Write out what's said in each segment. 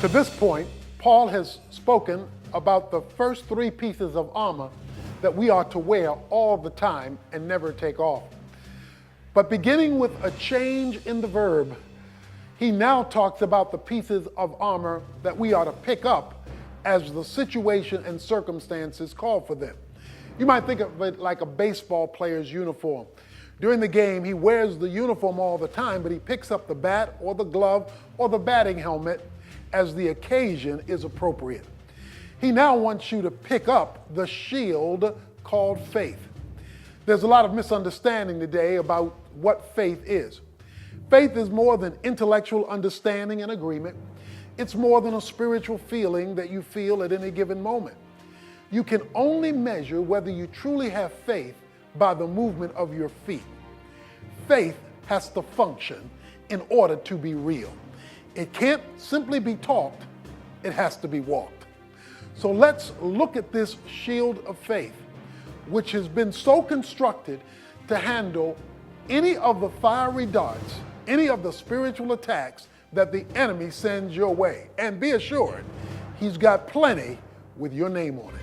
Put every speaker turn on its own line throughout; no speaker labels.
To this point, Paul has spoken about the first three pieces of armor that we are to wear all the time and never take off. But beginning with a change in the verb, he now talks about the pieces of armor that we are to pick up as the situation and circumstances call for them. You might think of it like a baseball player's uniform. During the game, he wears the uniform all the time, but he picks up the bat or the glove or the batting helmet as the occasion is appropriate. He now wants you to pick up the shield called faith. There's a lot of misunderstanding today about what faith is. Faith is more than intellectual understanding and agreement. It's more than a spiritual feeling that you feel at any given moment. You can only measure whether you truly have faith by the movement of your feet. Faith has to function in order to be real. It can't simply be talked, it has to be walked. So let's look at this shield of faith, which has been so constructed to handle any of the fiery darts, any of the spiritual attacks that the enemy sends your way. And be assured, he's got plenty with your name on it.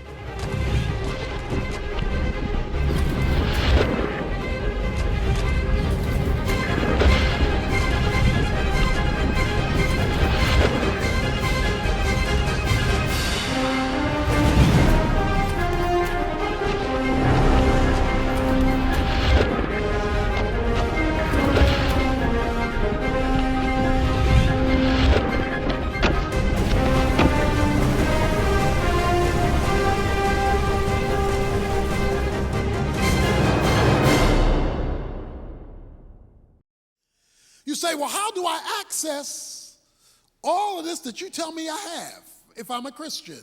You say, well, how do I access all of this that you tell me I have if I'm a Christian?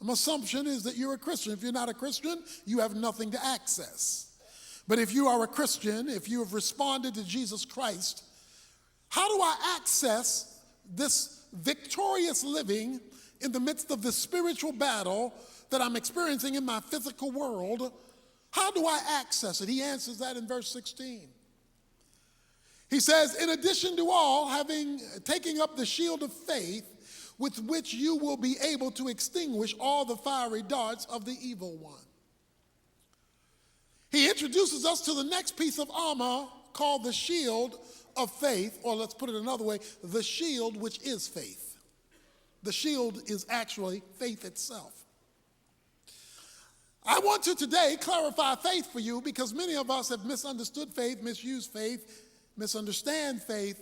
My assumption is that you're a Christian. If you're not a Christian, you have nothing to access. But if you are a Christian, if you have responded to Jesus Christ, how do I access this victorious living in the midst of this spiritual battle that I'm experiencing in my physical world? How do I access it? He answers that in verse 16. He says, in addition to all, taking up the shield of faith with which you will be able to extinguish all the fiery darts of the evil one. He introduces us to the next piece of armor called the shield of faith, or let's put it another way, the shield which is faith. The shield is actually faith itself. I want to today clarify faith for you because many of us have misunderstood faith, misused faith, misunderstand faith,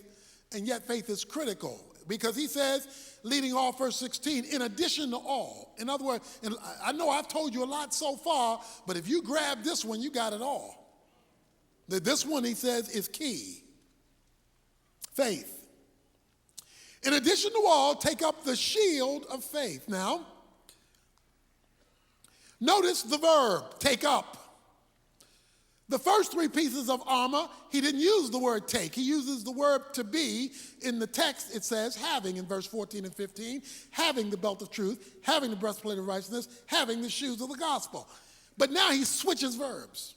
and yet faith is critical because he says, leading off verse 16, in addition to all. In other words, and I know I've told you a lot so far, but if you grab this one, you got it all. This one, he says, is key. Faith. In addition to all, take up the shield of faith. Now, notice the verb, take up. The first three pieces of armor, he didn't use the word take. He uses the word to be. In the text, it says having in verse 14 and 15, having the belt of truth, having the breastplate of righteousness, having the shoes of the gospel. But now he switches verbs.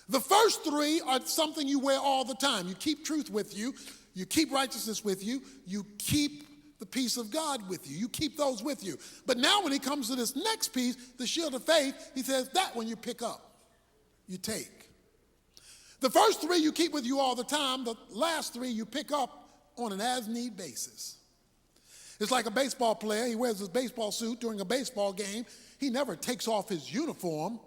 The first three are something you wear all the time. You keep truth with you. You keep righteousness with you. You keep the peace of God with you. You keep those with you. But now when he comes to this next piece, the shield of faith, he says that one you pick up, you take. The first three you keep with you all the time. The last three you pick up on an as-need basis. It's like a baseball player. He wears his baseball suit during a baseball game. He never takes off his uniform,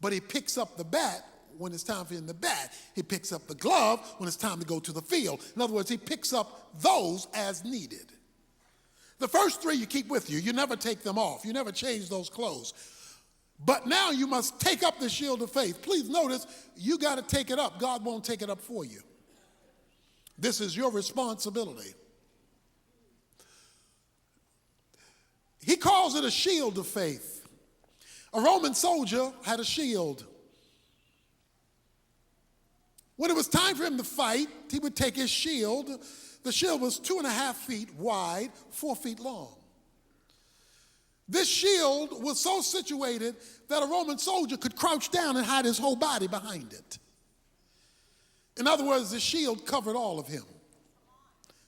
but he picks up the bat when it's time for him to bat. He picks up the glove when it's time to go to the field. In other words, he picks up those as needed. The first three you keep with you. You never take them off. You never change those clothes. But now you must take up the shield of faith. Please notice, you got to take it up. God won't take it up for you. This is your responsibility. He calls it a shield of faith. A Roman soldier had a shield. When it was time for him to fight, he would take his shield. The shield was 2.5 feet wide, 4 feet long. This shield was so situated that a Roman soldier could crouch down and hide his whole body behind it. In other words, the shield covered all of him.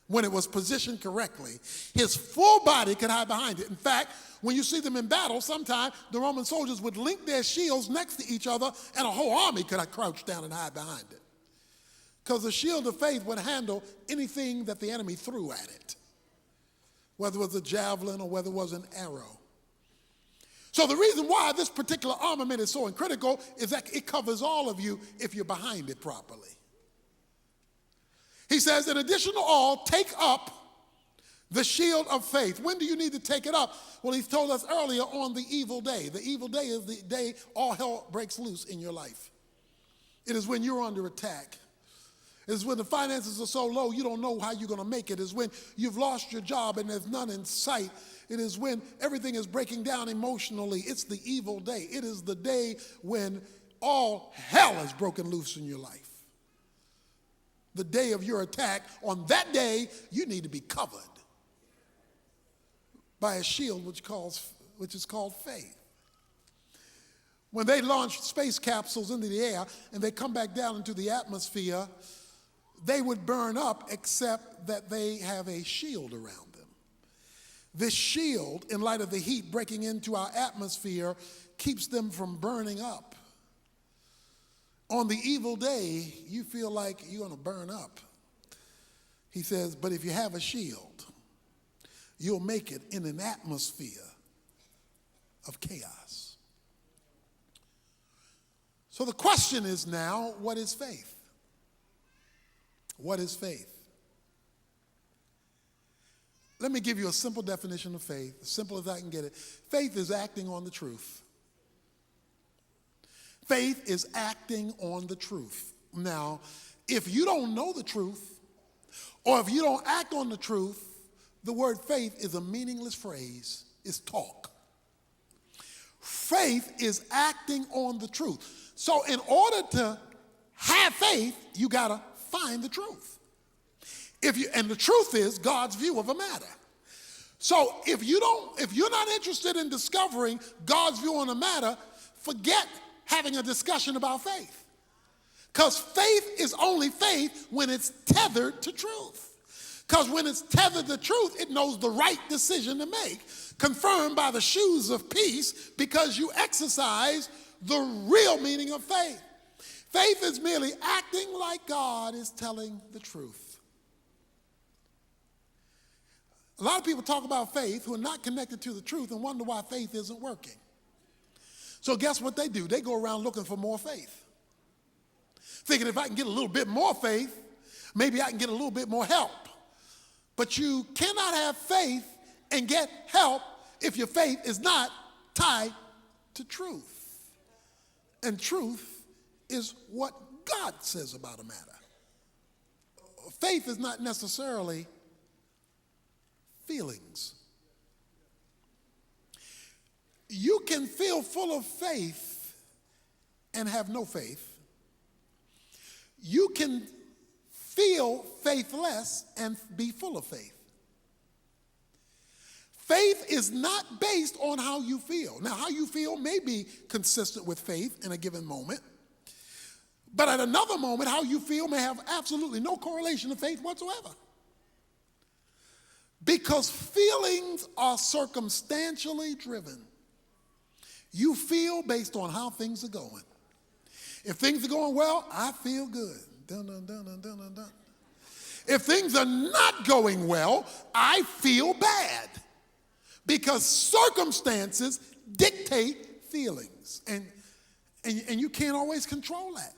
when it was positioned correctly, his full body could hide behind it. In fact, when you see them in battle, sometimes the Roman soldiers would link their shields next to each other, and a whole army could crouch down and hide behind it. Because the shield of faith would handle anything that the enemy threw at it, whether it was a javelin or whether it was an arrow. So the reason why this particular armament is so critical is that it covers all of you if you're behind it properly. He says, in addition to all, take up the shield of faith. When do you need to take it up? Well, he told us earlier, on the evil day. The evil day is the day all hell breaks loose in your life. It is when you're under attack. It is when the finances are so low you don't know how you're going to make it. It is when you've lost your job and there's none in sight. It is when everything is breaking down emotionally. It's the evil day. It is the day when all hell is broken loose in your life. The day of your attack. On that day, you need to be covered by a shield which is called faith. When they launch space capsules into the air and they come back down into the atmosphere, they would burn up except that they have a shield around them. This shield, in light of the heat breaking into our atmosphere, keeps them from burning up. On the evil day, you feel like you're going to burn up. He says, but if you have a shield, you'll make it in an atmosphere of chaos. So the question is now, what is faith? What is faith? Let me give you a simple definition of faith, as simple as I can get it. Faith is acting on the truth. Faith is acting on the truth. Now, if you don't know the truth, or if you don't act on the truth, the word faith is a meaningless phrase. It's talk. Faith is acting on the truth. So in order to have faith, you got to find the truth. And the truth is God's view of a matter. So if you're not interested in discovering God's view on a matter, forget having a discussion about faith. Because faith is only faith when it's tethered to truth. Because when it's tethered to truth, it knows the right decision to make, confirmed by the shoes of peace, because you exercise the real meaning of faith. Faith is merely acting like God is telling the truth. A lot of people talk about faith who are not connected to the truth and wonder why faith isn't working. So guess what they do? They go around looking for more faith, thinking if I can get a little bit more faith, maybe I can get a little bit more help. But you cannot have faith and get help if your faith is not tied to truth. And truth is what God says about a matter. Faith is not necessarily feelings. You can feel full of faith and have no faith. You can feel faithless and be full of faith. Faith is not based on how you feel. Now, how you feel may be consistent with faith in a given moment, but at another moment, how you feel may have absolutely no correlation to faith whatsoever. Because feelings are circumstantially driven. You feel based on how things are going. If things are going well, I feel good. Dun, dun, dun, dun, dun, dun, dun. If things are not going well, I feel bad. Because circumstances dictate feelings. And you can't always control that.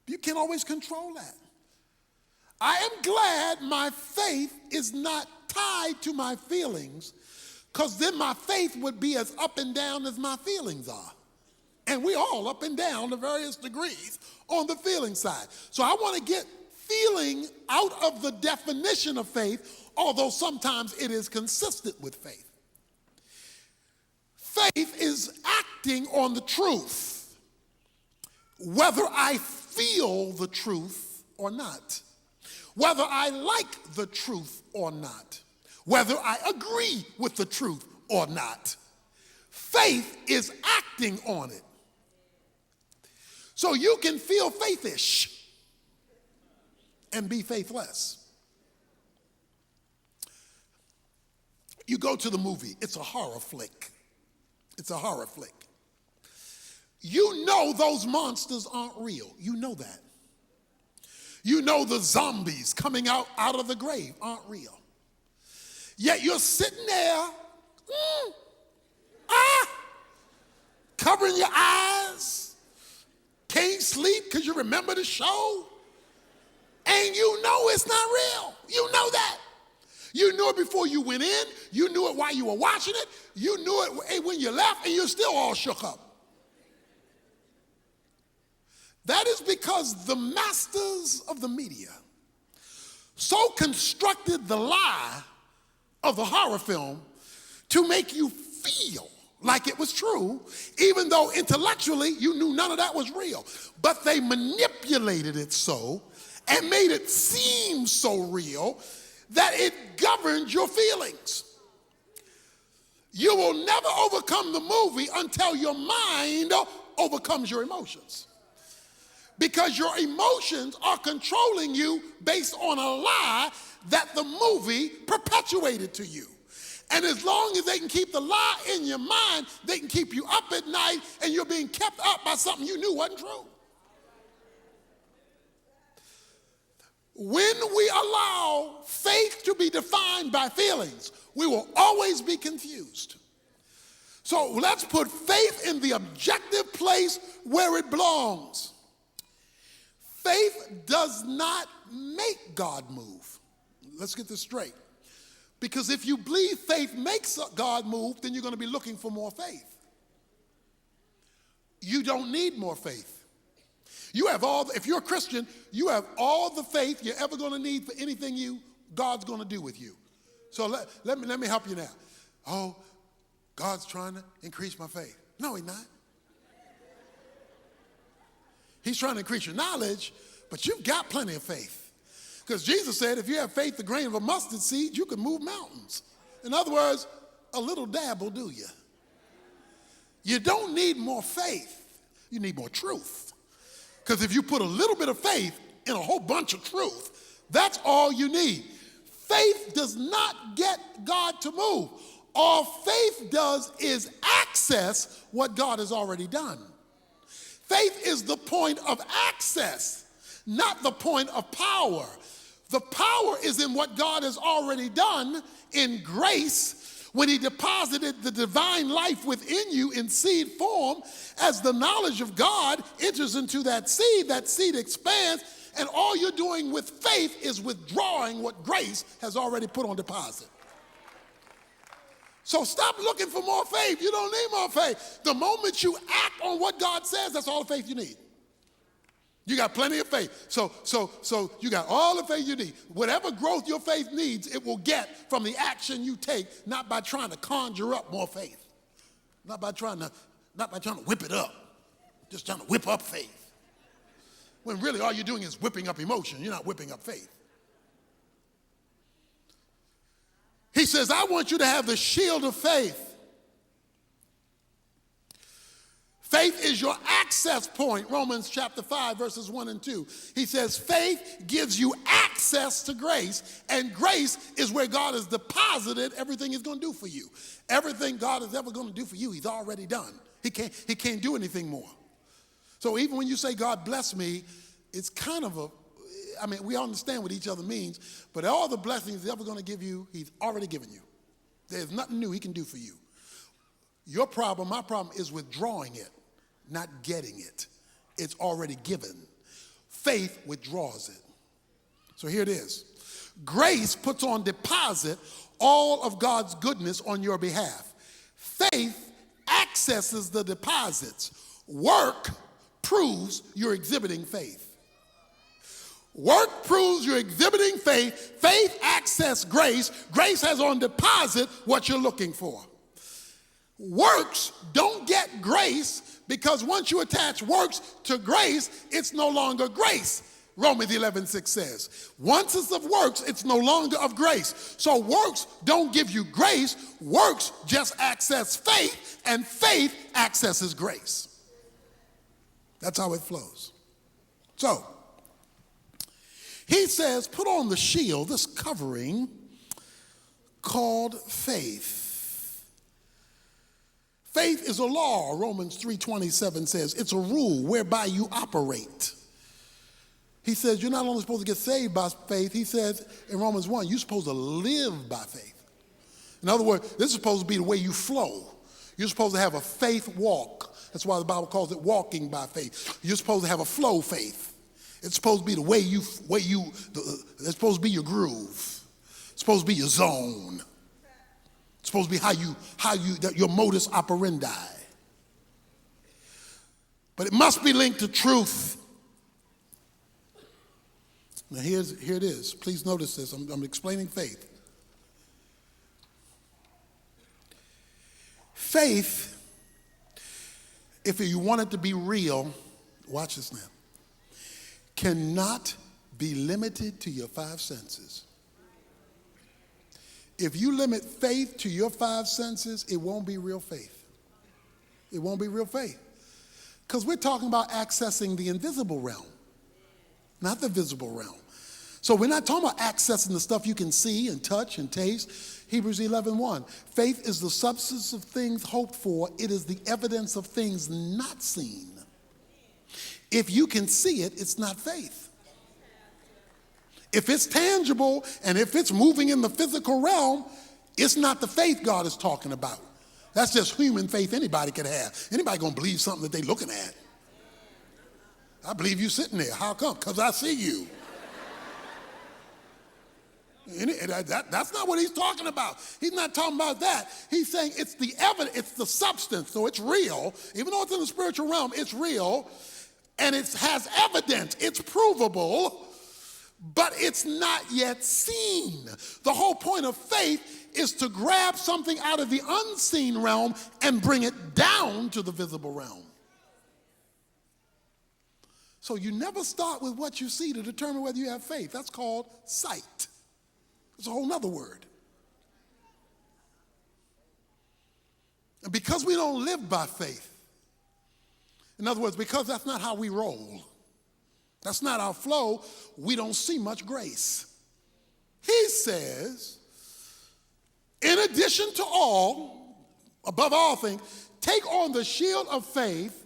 You can't always control that. I am glad my faith is not tied to my feelings, because then my faith would be as up and down as my feelings are. And we're all up and down to various degrees on the feeling side. So I want to get feeling out of the definition of faith, although sometimes it is consistent with faith. Faith is acting on the truth, whether I feel the truth or not, whether I like the truth or not, whether I agree with the truth or not. Faith is acting on it. So you can feel faithish and be faithless. You go to the movie, it's a horror flick. It's a horror flick. You know those monsters aren't real. You know that. You know the zombies coming out of the grave aren't real. Yet you're sitting there, covering your eyes, can't sleep because you remember the show, and you know it's not real. You know that. You knew it before you went in. You knew it while you were watching it. You knew it when you left, and you're still all shook up. That is because the masters of the media so constructed the lie of the horror film to make you feel like it was true, even though intellectually you knew none of that was real. But they manipulated it so and made it seem so real that it governed your feelings. You will never overcome the movie until your mind overcomes your emotions. Because your emotions are controlling you based on a lie that the movie perpetuated to you. And as long as they can keep the lie in your mind, they can keep you up at night, and you're being kept up by something you knew wasn't true. When we allow faith to be defined by feelings, we will always be confused. So let's put faith in the objective place where it belongs. Faith does not make God move. Let's get this straight. Because if you believe faith makes God move, then you're going to be looking for more faith. You don't need more faith. You have if you're a Christian, you have all the faith you're ever going to need for anything God's going to do with you. So let me help you now. Oh, God's trying to increase my faith. No, he's not. He's trying to increase your knowledge, but you've got plenty of faith. Because Jesus said if you have faith the grain of a mustard seed, you can move mountains. In other words, a little dab will do you. You don't need more faith. You need more truth. Because if you put a little bit of faith in a whole bunch of truth, that's all you need. Faith does not get God to move. All faith does is access what God has already done. Faith is the point of access, not the point of power. The power is in what God has already done in grace when he deposited the divine life within you in seed form. As the knowledge of God enters into that seed expands, and all you're doing with faith is withdrawing what grace has already put on deposit. So stop looking for more faith. You don't need more faith. The moment you act on what God says, that's all the faith you need. You got plenty of faith. So you got all the faith you need. Whatever growth your faith needs, it will get from the action you take, not by trying to conjure up more faith. Not by trying to whip it up. Just trying to whip up faith. When really all you're doing is whipping up emotion. You're not whipping up faith. He says, I want you to have the shield of faith. Faith is your access point, Romans chapter 5, verses 1 and 2. He says, faith gives you access to grace, and grace is where God has deposited everything he's going to do for you. Everything God is ever going to do for you, he's already done. He can't do anything more. So even when you say, God bless me, it's kind of we understand what each other means, but all the blessings he's ever going to give you, he's already given you. There's nothing new he can do for you. Your problem, my problem, is withdrawing it, not getting it. It's already given. Faith withdraws it. So here it is. Grace puts on deposit all of God's goodness on your behalf. Faith accesses the deposits. Work proves you're exhibiting faith. Work proves you're exhibiting faith. Faith accesses grace. Grace has on deposit what you're looking for. Works don't get grace because once you attach works to grace, it's no longer grace. Romans 11:6 says, once it's of works, it's no longer of grace. So works don't give you grace. Works just access faith, and faith accesses grace. That's how it flows. So, he says, put on the shield, this covering, called faith. Faith is a law, Romans 3:27 says. It's a rule whereby you operate. He says you're not only supposed to get saved by faith, he says in Romans 1, you're supposed to live by faith. In other words, this is supposed to be the way you flow. You're supposed to have a faith walk. That's why the Bible calls it walking by faith. You're supposed to have a flow faith. It's supposed to be the way it's supposed to be your groove. It's supposed to be your zone. It's supposed to be your modus operandi. But it must be linked to truth. Now here it is. Please notice this. I'm explaining faith. Faith, if you want it to be real, watch this now, cannot be limited to your five senses. If you limit faith to your five senses, it won't be real faith. It won't be real faith. Because we're talking about accessing the invisible realm, not the visible realm. So we're not talking about accessing the stuff you can see and touch and taste. Hebrews 11:1. Faith is the substance of things hoped for. It is the evidence of things not seen. If you can see it, it's not faith. If it's tangible and if it's moving in the physical realm, it's not the faith God is talking about. That's just human faith anybody can have. Anybody gonna believe something that they're looking at? I believe you sitting there. How come? Because I see you. That's not what he's talking about. He's not talking about that. He's saying it's the evidence, it's the substance, so it's real. Even though it's in the spiritual realm, it's real, and it has evidence. It's provable, but it's not yet seen. The whole point of faith is to grab something out of the unseen realm and bring it down to the visible realm. So you never start with what you see to determine whether you have faith. That's called sight. It's a whole nother word. And because we don't live by faith, in other words, because that's not how we roll, that's not our flow, we don't see much grace. He says, in addition to all, above all things, take on the shield of faith.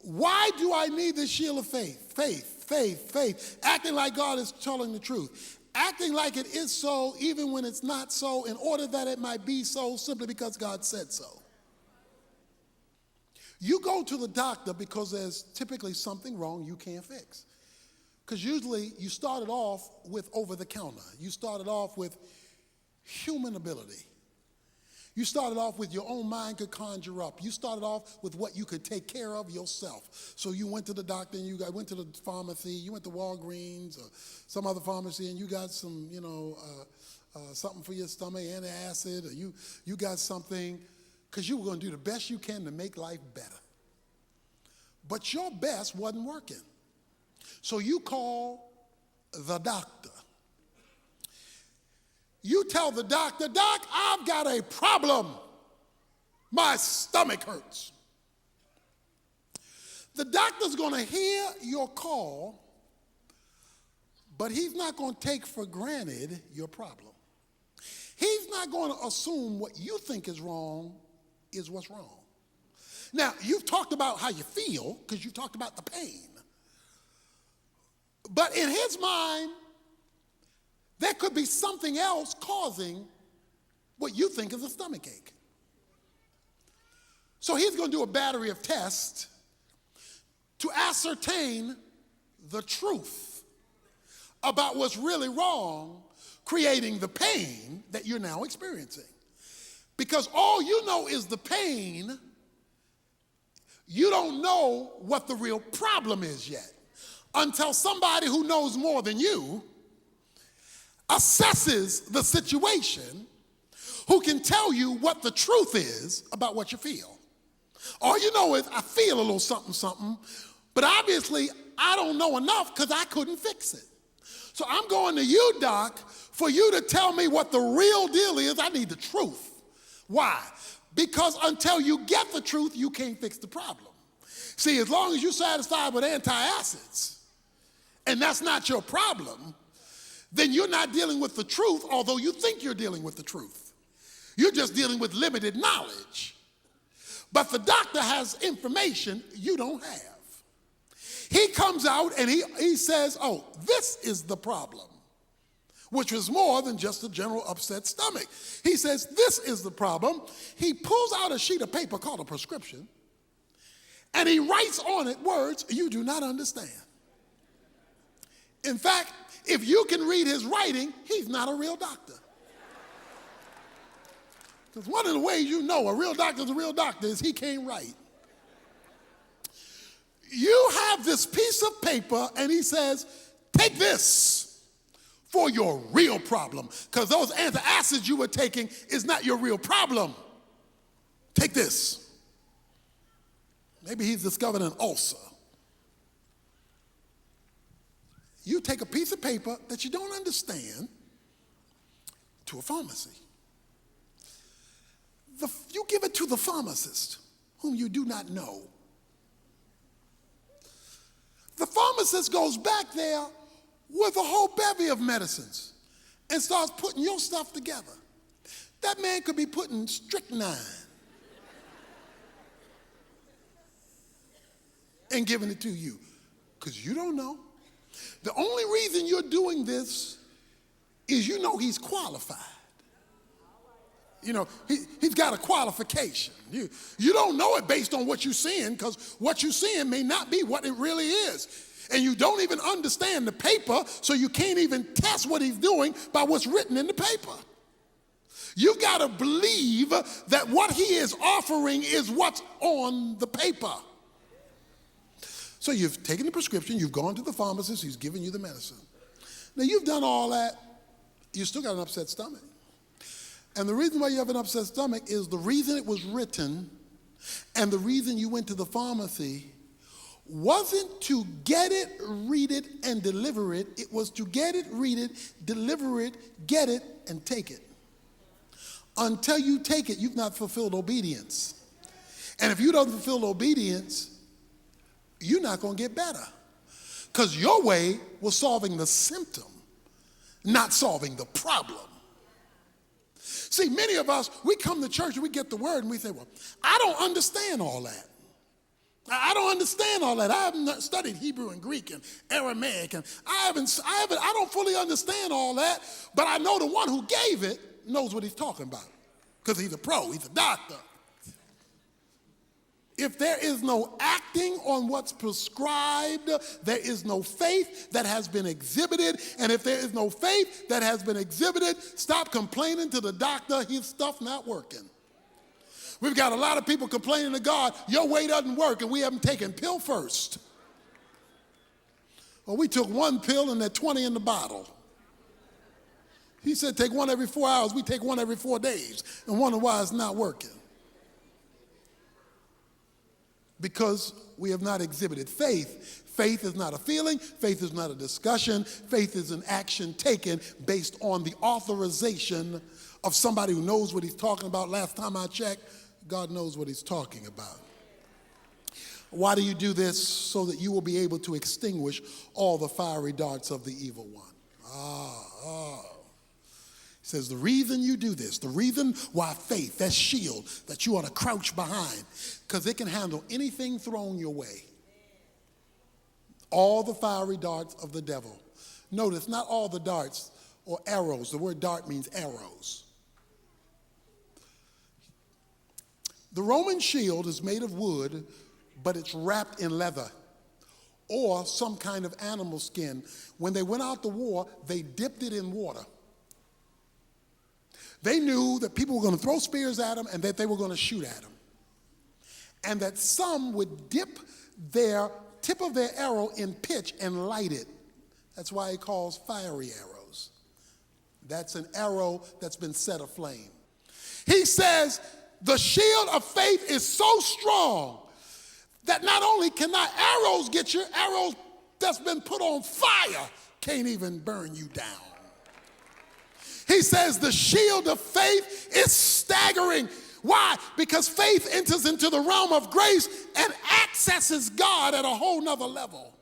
Why do I need the shield of faith? Faith. Acting like God is telling the truth. Acting like it is so even when it's not so, in order that it might be so simply because God said so. You go to the doctor because there's typically something wrong you can't fix. Because usually you started off with over-the-counter. You started off with human ability. You started off with your own mind could conjure up. You started off with what you could take care of yourself. So you went to the doctor and you went to the pharmacy, you went to Walgreens or some other pharmacy and you got some, something for your stomach, antacid, or you got something because you were going to do the best you can to make life better. But your best wasn't working. So you call the doctor. You tell the doctor, Doc, I've got a problem. My stomach hurts. The doctor's going to hear your call, but he's not going to take for granted your problem. He's not going to assume what you think is wrong is what's wrong. Now, you've talked about how you feel because you talked about the pain. But in his mind, there could be something else causing what you think is a stomach ache. So he's going to do a battery of tests to ascertain the truth about what's really wrong, creating the pain that you're now experiencing. Because all you know is the pain, you don't know what the real problem is yet until somebody who knows more than you assesses the situation, who can tell you what the truth is about what you feel. All you know is, I feel a little something, but obviously I don't know enough because I couldn't fix it. So I'm going to you, Doc, for you to tell me what the real deal is. I need the truth. Why? Because until you get the truth, you can't fix the problem. See, as long as you're satisfied with antacids, and that's not your problem, then you're not dealing with the truth, although you think you're dealing with the truth. You're just dealing with limited knowledge. But the doctor has information you don't have. He comes out and he says, oh, this is the problem, which was more than just a general upset stomach. He says, this is the problem. He pulls out a sheet of paper called a prescription, and he writes on it words you do not understand. In fact, if you can read his writing, he's not a real doctor. Because one of the ways you know a real doctor's a real doctor is he can't write. You have this piece of paper, and he says, take this for your real problem, because those antacids you were taking is not your real problem. Take this. Maybe he's discovered an ulcer. You take a piece of paper that you don't understand to a pharmacy. You give it to the pharmacist, whom you do not know. The pharmacist goes back there with a whole bevy of medicines and starts putting your stuff together. That man could be putting strychnine and giving it to you because you don't know. The only reason you're doing this is you know he's qualified. You know, he's got a qualification. You don't know it based on what you're seeing, because what you're seeing may not be what it really is. And you don't even understand the paper, so you can't even test what he's doing by what's written in the paper. You've got to believe that what he is offering is what's on the paper. So you've taken the prescription, you've gone to the pharmacist, he's giving you the medicine. Now you've done all that, you still got an upset stomach. And the reason why you have an upset stomach is the reason it was written and the reason you went to the pharmacy wasn't to get it, read it, and deliver it. It was to get it, read it, deliver it, get it, and take it. Until you take it, you've not fulfilled obedience. And if you don't fulfill obedience, you're not going to get better. Because your way was solving the symptom, not solving the problem. See, many of us, we come to church and we get the word and we say, well, I don't understand all that. I don't understand all that. I haven't studied Hebrew and Greek and Aramaic, and I don't fully understand all that, but I know the one who gave it knows what he's talking about, because he's a pro, he's a doctor. If there is no acting on what's prescribed, there is no faith that has been exhibited. And if there is no faith that has been exhibited, stop complaining to the doctor, his stuff not working. We've got a lot of people complaining to God, your way doesn't work, and we haven't taken pill first. Well, we took one pill and there are 20 in the bottle. He said take one every 4 hours, we take one every 4 days, and wonder why it's not working. Because we have not exhibited faith. Faith is not a feeling. Faith is not a discussion. Faith is an action taken based on the authorization of somebody who knows what he's talking about. Last time I checked, God knows what he's talking about. Why do you do this? So that you will be able to extinguish all the fiery darts of the evil one. He says the reason you do this, the reason why faith, that shield that you want to crouch behind, because it can handle anything thrown your way. All the fiery darts of the devil. Notice, not all the darts or arrows. The word dart means arrows. The Roman shield is made of wood, but it's wrapped in leather or some kind of animal skin. When they went out to war, they dipped it in water. They knew that people were going to throw spears at them and that they were going to shoot at them. And that some would dip their tip of their arrow in pitch and light it. That's why he calls fiery arrows. That's an arrow that's been set aflame. He says the shield of faith is so strong that not only cannot arrows get you, arrows that's been put on fire can't even burn you down. He says the shield of faith is staggering. Why? Because faith enters into the realm of grace and accesses God at a whole nother level.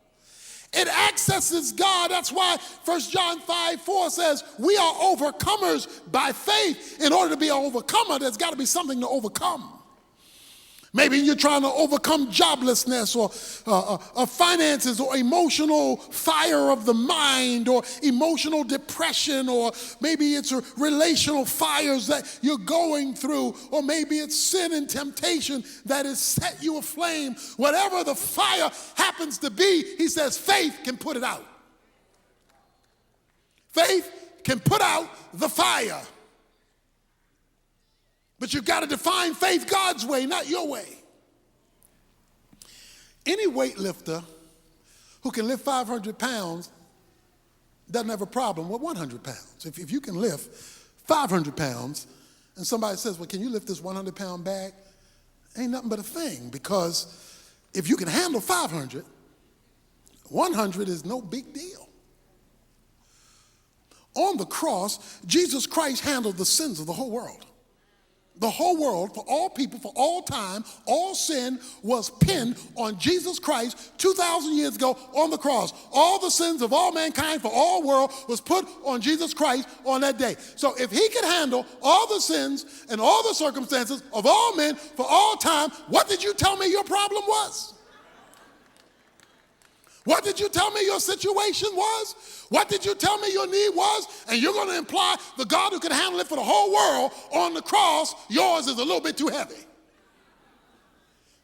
It accesses God. That's why 1 John 5:4 says we are overcomers by faith. In order to be an overcomer, there's got to be something to overcome. Maybe you're trying to overcome joblessness or finances or emotional fire of the mind or emotional depression, or maybe it's relational fires that you're going through, or maybe it's sin and temptation that has set you aflame. Whatever the fire happens to be, he says faith can put it out. Faith can put out the fire. But you've got to define faith God's way, not your way. Any weightlifter who can lift 500 pounds doesn't have a problem with 100 pounds. If you can lift 500 pounds and somebody says, well, can you lift this 100-pound bag? Ain't nothing but a thing, because if you can handle 500, 100 is no big deal. On the cross, Jesus Christ handled the sins of the whole world. The whole world, for all people, for all time, all sin was pinned on Jesus Christ 2,000 years ago on the cross. All the sins of all mankind for all world was put on Jesus Christ on that day. So if he could handle all the sins and all the circumstances of all men for all time, what did you tell me your problem was? What did you tell me your situation was? What did you tell me your need was? And you're going to imply the God who can handle it for the whole world on the cross, yours is a little bit too heavy.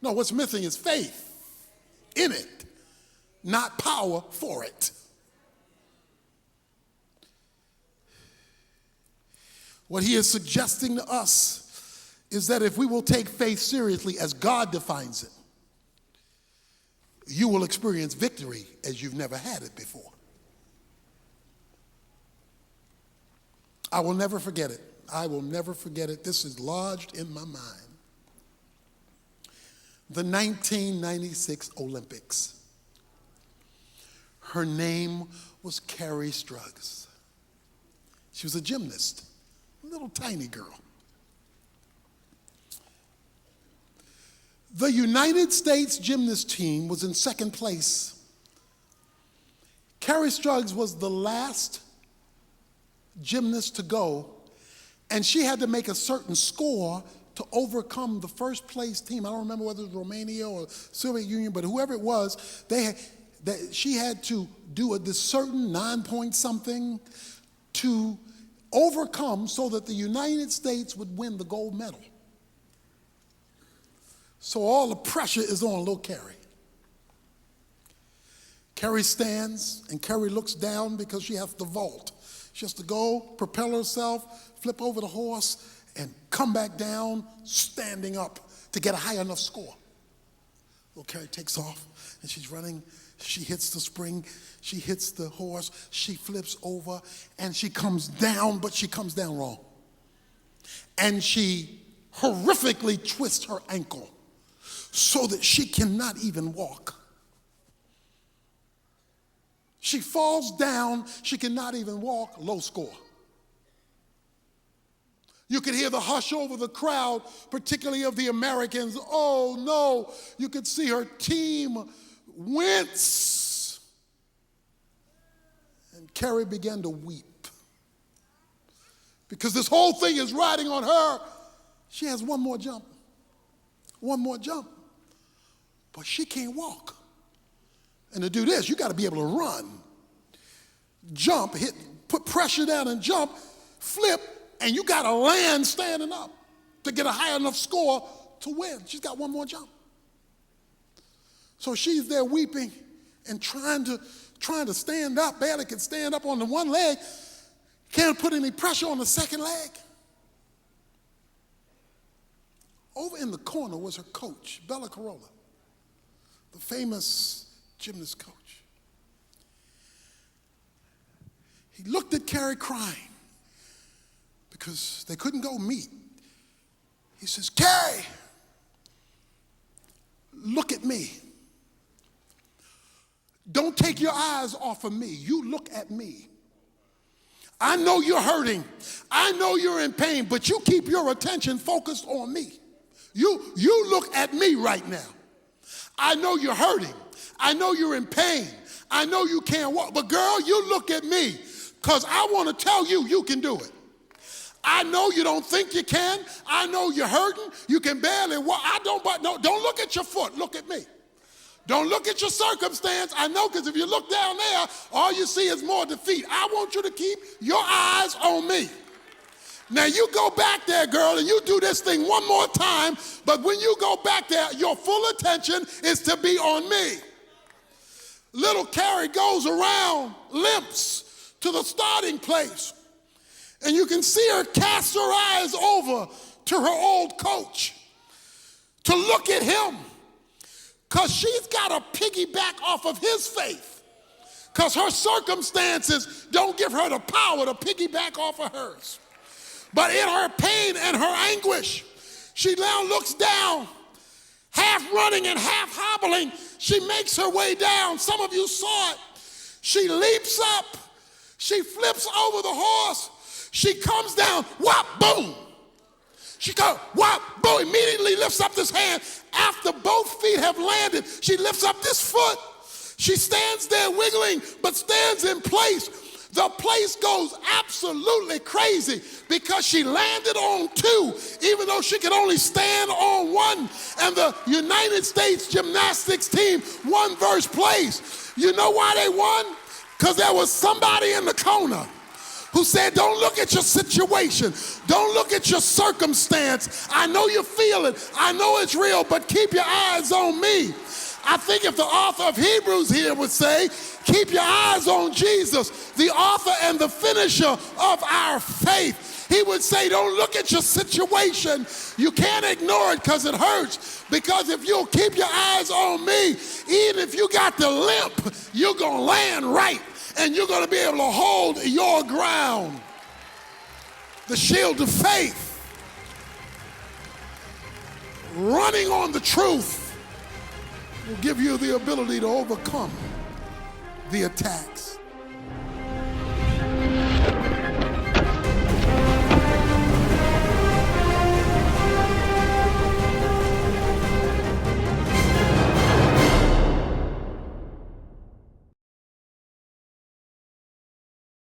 No, what's missing is faith in it, not power for it. What he is suggesting to us is that if we will take faith seriously as God defines it, you will experience victory as you've never had it before. I will never forget it. I will never forget it. This is lodged in my mind. The 1996 Olympics. Her name was Carrie Struggs. She was a gymnast, a little tiny girl. The United States gymnast team was in second place. Carrie Struggs was the last gymnast to go, and she had to make a certain score to overcome the first place team. I don't remember whether it was Romania or Soviet Union, but whoever it was, she had to do this certain 9-point something to overcome so that the United States would win the gold medal. So all the pressure is on little Carrie. Carrie stands, and Carrie looks down because she has to vault. She has to go, propel herself, flip over the horse, and come back down, standing up to get a high enough score. Little Carrie takes off, and she's running. She hits the spring. She hits the horse. She flips over, and she comes down, but she comes down wrong. And she horrifically twists her ankle so that she cannot even walk. She falls down, she cannot even walk, low score. You could hear the hush over the crowd, particularly of the Americans. Oh no, you could see her team wince. And Carrie began to weep. Because this whole thing is riding on her. She has one more jump. One more jump. But she can't walk. And to do this, you got to be able to run, jump, hit, put pressure down and jump, flip, and you got to land standing up to get a high enough score to win. She's got one more jump. So she's there weeping and trying to stand up. Barely can stand up on the one leg. Can't put any pressure on the second leg. Over in the corner was her coach, Bella Carolla, the famous gymnast coach. He looked at Carrie crying because they couldn't go meet. He says, Carrie, look at me. Don't take your eyes off of me. You look at me. I know you're hurting. I know you're in pain, but you keep your attention focused on me. You look at me right now. I know you're hurting. I know you're in pain. I know you can't walk, but girl, you look at me, because I want to tell you, you can do it. I know you don't think you can. I know you're hurting. You can barely walk. Don't look at your foot. Look at me. Don't look at your circumstance. I know, because if you look down there, all you see is more defeat. I want you to keep your eyes on me. Now you go back there, girl, and you do this thing one more time, but when you go back there, your full attention is to be on me. Little Carrie goes around, limps to the starting place, and you can see her cast her eyes over to her old coach to look at him, because she's got to piggyback off of his faith, because her circumstances don't give her the power to piggyback off of hers. But in her pain and her anguish, she now looks down, half running and half hobbling. She makes her way down. Some of you saw it. She leaps up. She flips over the horse. She comes down. Whop, boom. She goes, whop, boom. Immediately lifts up this hand. After both feet have landed, she lifts up this foot. She stands there wiggling, but stands in place. The place goes absolutely crazy because she landed on two, even though she could only stand on one. And the United States gymnastics team won first place. You know why they won? Because there was somebody in the corner who said, don't look at your situation. Don't look at your circumstance. I know you feel it. I know it's real, but keep your eyes on me. I think if the author of Hebrews here would say, keep your eyes on Jesus, the author and the finisher of our faith, he would say, don't look at your situation. You can't ignore it because it hurts. Because if you'll keep your eyes on me, even if you got the limp, you're going to land right. And you're going to be able to hold your ground. The shield of faith. Running on the truth will give you the ability to overcome the attacks.